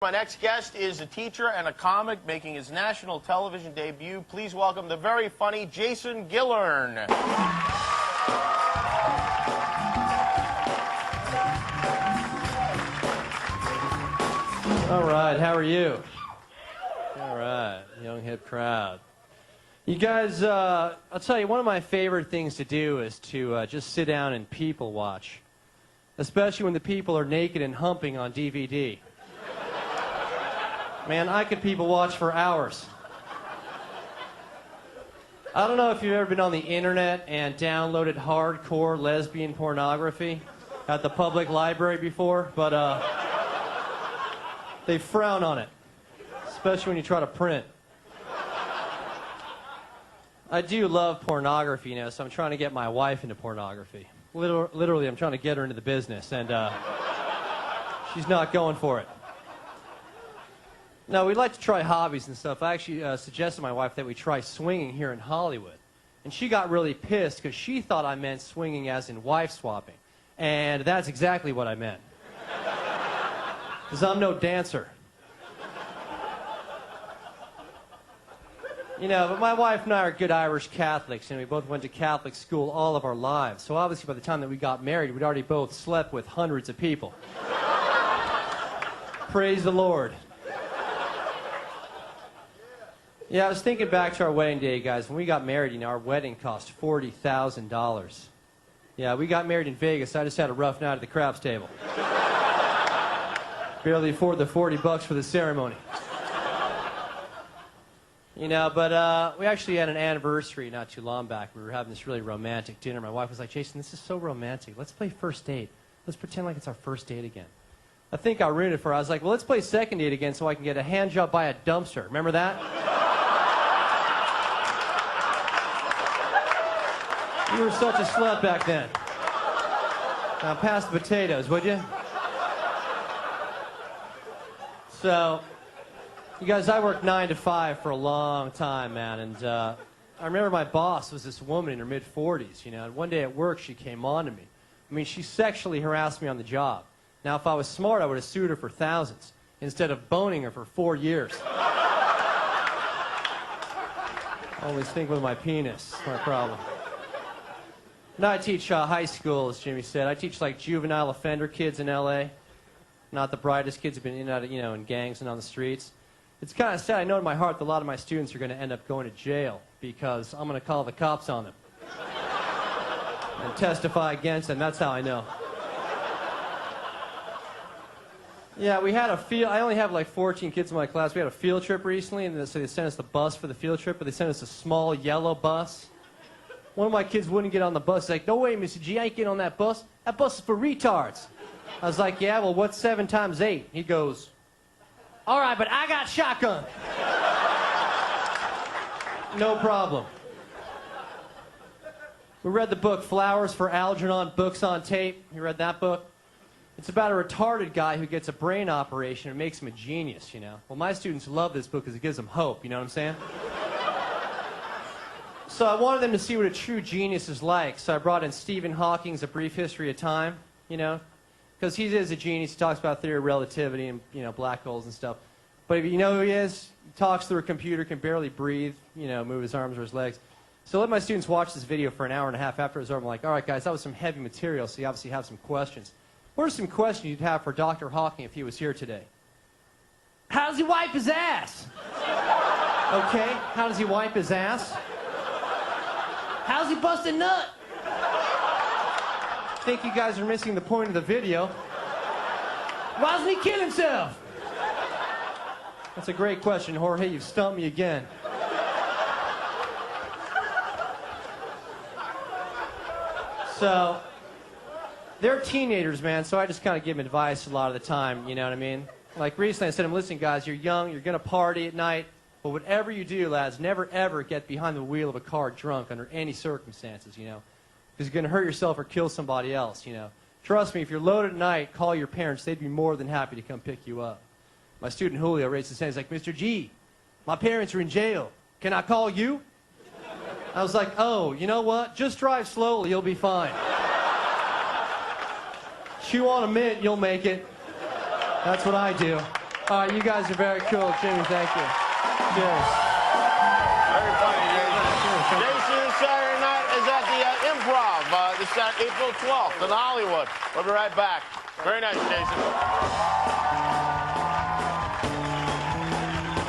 My next guest is a teacher and a comic making his national television debut. Please welcome the very funny Jason Gillearn. All right, how are you? All right, young hip crowd. You guys, I'll tell you, one of my favorite things to do is to just sit down and people watch, especially when the people are naked and humping on DVD. Man, I could people watch for hours. I don't know if you've ever been on the internet and downloaded hardcore lesbian pornography at the public library before, but they frown on it, especially when you try to print. I do love pornography, you know, so I'm trying to get my wife into pornography. Literally, I'm trying to get her into the business, and she's not going for it. No, we'd like to try hobbies and stuff. I actually suggested to my wife that we try swinging here in Hollywood. And she got really pissed because she thought I meant swinging as in wife swapping. And that's exactly what I meant. Because I'm no dancer. You know, but my wife and I are good Irish Catholics, and we both went to Catholic school all of our lives. So obviously by the time that we got married, we'd already both slept with hundreds of people. Praise the Lord. Yeah, I was thinking back to our wedding day, guys. When we got married, you know, our wedding cost $40,000. Yeah, we got married in Vegas. I just had a rough night at the craps table. Barely afford the $40 for the ceremony. You know, but we actually had an anniversary not too long back. We were having this really romantic dinner. My wife was like, Jason, this is so romantic. Let's play first date. Let's pretend like it's our first date again. I think I ruined it for her. I was like, well, let's play second date again so I can get a hand job by a dumpster. Remember that? You were such a slut back then. Now pass the potatoes, would you? So, you guys, I worked 9 to 5 for a long time, man, and I remember my boss was this woman in her mid-40s, you know, and one day at work she came on to me. I mean, she sexually harassed me on the job. Now, if I was smart, I would have sued her for thousands instead of boning her for 4 years. I always think with my penis, that's my problem. Now I teach high school, as Jimmy said. I teach like juvenile offender kids in L.A. Not the brightest kids who've been in and out of, you know, in gangs and on the streets. It's kind of sad. I know in my heart that a lot of my students are going to end up going to jail because I'm going to call the cops on them and testify against them. That's how I know. Yeah, we had a field. I only have like 14 kids in my class. We had a field trip recently, and so they sent us the bus for the field trip, but they sent us a small yellow bus. One of my kids wouldn't get on the bus. He's like, no way, Mr. G, I ain't getting on that bus. That bus is for retards. I was like, yeah, well, what's 7 times 8? He goes, all right, but I got shotgun. No problem. We read the book Flowers for Algernon, Books on Tape. You read that book? It's about a retarded guy who gets a brain operation and makes him a genius, you know. Well, my students love this book because it gives them hope, you know what I'm saying? So I wanted them to see what a true genius is like, so I brought in Stephen Hawking's A Brief History of Time, you know, because he is a genius. He talks about theory of relativity and, you know, black holes and stuff. But if you know who he is, he talks through a computer, can barely breathe, you know, move his arms or his legs. So I let my students watch this video for an hour and a half. After it was over, I'm like, all right, guys, that was some heavy material, so you obviously have some questions. What are some questions you'd have for Dr. Hawking if he was here today? How does he wipe his ass? Okay, how does he wipe his ass? How's he bust a nut? I think you guys are missing the point of the video. Why doesn't he kill himself? That's a great question, Jorge. You've stumped me again. So, they're teenagers, man, so I just kind of give them advice a lot of the time, you know what I mean? Like recently I said to them, listen, guys, you're young, you're going to party at night. But whatever you do, lads, never, ever get behind the wheel of a car drunk under any circumstances, you know. Because you're going to hurt yourself or kill somebody else, you know. Trust me, if you're loaded at night, call your parents. They'd be more than happy to come pick you up. My student Julio raised his hand. He's like, Mr. G, my parents are in jail. Can I call you? I was like, oh, you know what? Just drive slowly. You'll be fine. Chew on a mint, you'll make it. That's what I do. All right, you guys are very cool. Jimmy, thank you. Cheers. Very funny, Jason. Jason, this Saturday night is at the Improv. This Saturday, April 12th in Hollywood. We'll be right back. Very nice, Jason.